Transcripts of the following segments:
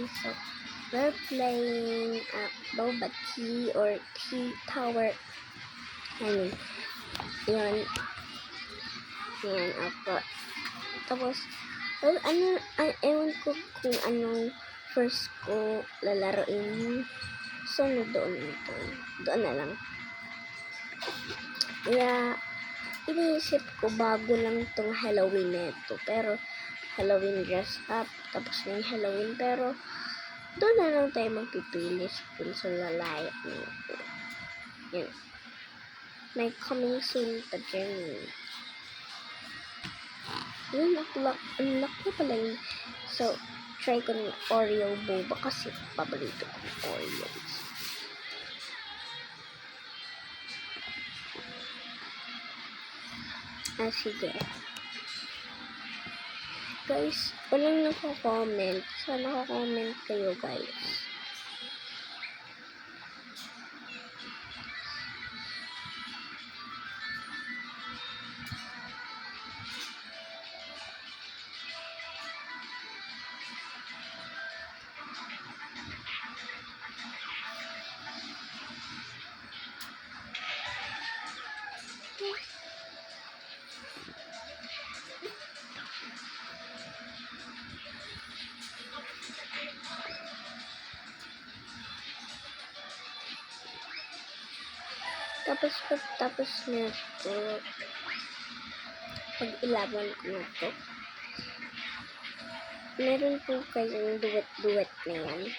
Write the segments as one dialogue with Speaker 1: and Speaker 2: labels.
Speaker 1: guys. So, we're playing Boba Tea or Tea Tower. Yun. Yan, ako. Tapos, well, ewan ko kung anong first ko lalaroin. So, doon na lang. Kaya, iniisip ko bago lang tong Halloween neto. Pero, Halloween dress up. Tapos may Halloween. Pero, doon na lang tayo magpipili sa lalaya. Yan. May coming soon pa dyan. Yun, unlock na pala yun. So, try ko ng Oreo boba kasi paborito ko ng Oreos. Sige. Guys, walang nako-comment. Sana nako-comment kayo, guys. Tapos pagtapos nito, pag ilaban ko na to, meron po kayong duet na yan.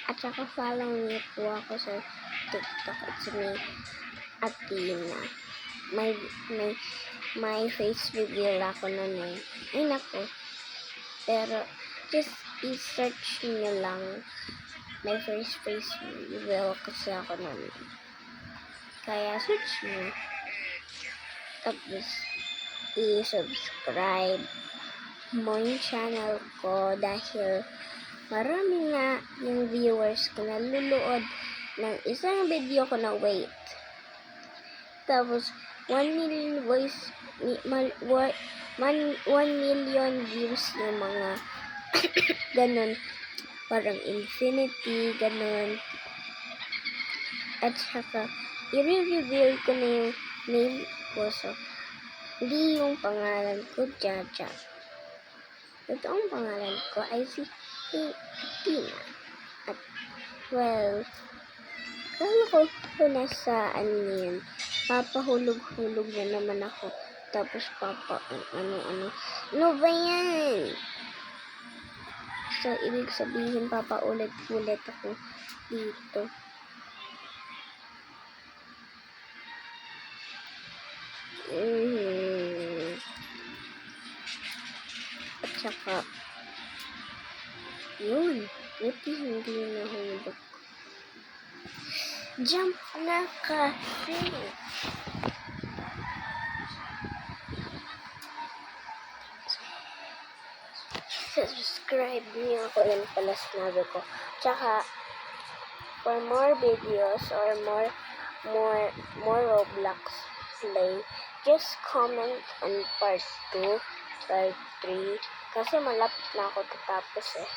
Speaker 1: At saka follow niyo po ako sa TikTok at sa may Athena. May face reveal ako nun eh. Ay nako. Pero just i-search niyo lang. May first face reveal kasi ako nun. Kaya search nyo. Tapos, i-subscribe mo yung channel ko dahil marami nga yung viewers ko na luluod ng isang video ko na wait. Tapos, 1 million views yung mga ganun. Parang infinity, ganun. At saka, i-reveal ko na yung name ko. So, hindi yung pangalan ko, Jaja. Totoong pangalan ko ay si Tina. At, well, kala ko nasa yun. Papahulog-hulog na naman ako. Tapos, ano ba yan? So, ibig sabihin, papaulit-ulit ako dito. At saka, yun. Buti hindi nahulog. Jump na kasi. Subscribe niyo ako rin pala sinabi ko. Tsaka, for more videos or more Roblox play, just comment on part 2, part 3, kasi malapit na ako tatapos eh.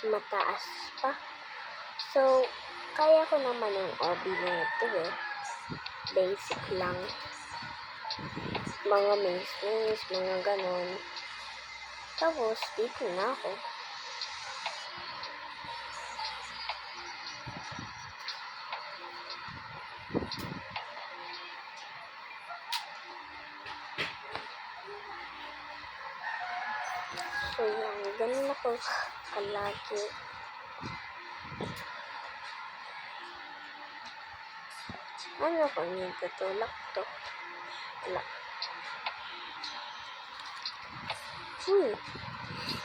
Speaker 1: Mataas pa. So, kaya ko naman yung hobby na ito eh. Basic lang. Mga maze, mga ganon. Tapos, dito na ako. So, yan. Ganun ako kalagi. Ano ko yung tutulak to? Wala.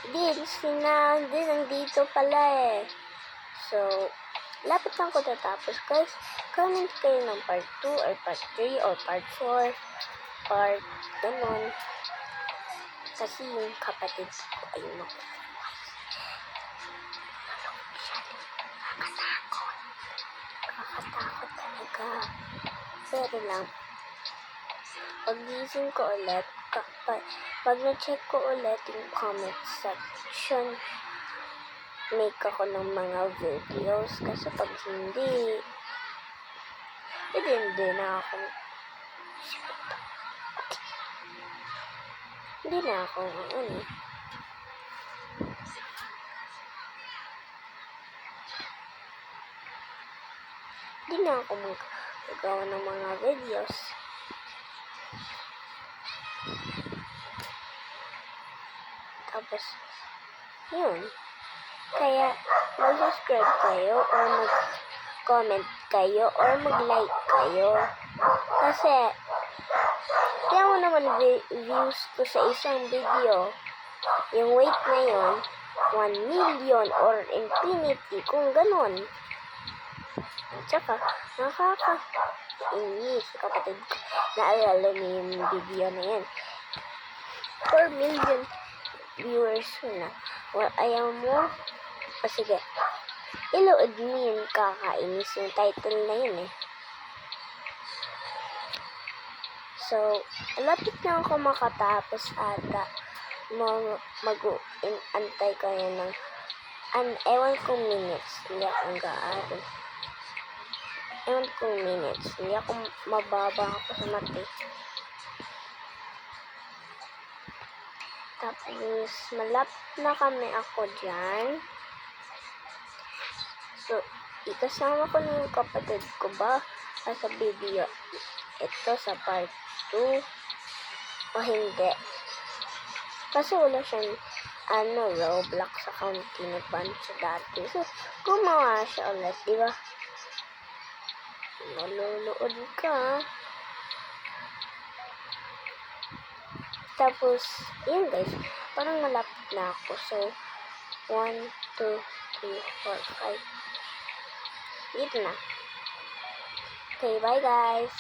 Speaker 1: Hindi nandito pala eh. So, lapit lang ko tatapos. Guys, comment kayo ng part 2 or part 3 or part 4. Part, ganon. Kasi yung kapatid ko ay Nakakatakot talaga. Pero lang, Pagising ko ulit, pag na-check ko ulit yung comment section, make ako ng mga videos. Kasi pag hindi na ako, hindi na ako, hindi na ako magagawa ng mga videos. Tapos, yun. Kaya, mag-subscribe kayo or mag-comment kayo or mag-like kayo. Kasi, kaya mo naman views ko sa isang video. Yung weight na yun, 1 million or infinity, kung ganon. Tsaka, nakaka-inis, kapatid ko. Naalala niyo yung video na yan. 4 million viewers na. Well, ayaw mo? O sige, ilood mo yun, kakainis yung title na yun eh. So, lapit na ako makatapos ata. Mag-antay kayo ng ewan kong minutes. Hindi ako gaano. Ewan kong minutes. Hindi ako mababa ako sa mati. Tapos, malapit na kami ako dyan. So, ikasama ko na yung kapatid ko ba sa video ito sa part 2 o hindi. Kasi wala siyang Roblox account kinipan siya dati. So, gumawa siya ulit, di ba? Malulood ka. Tapos, yun guys, parang malapit na ako. So, 1, 2, 3, 4, 5. Dito na. Okay, bye guys.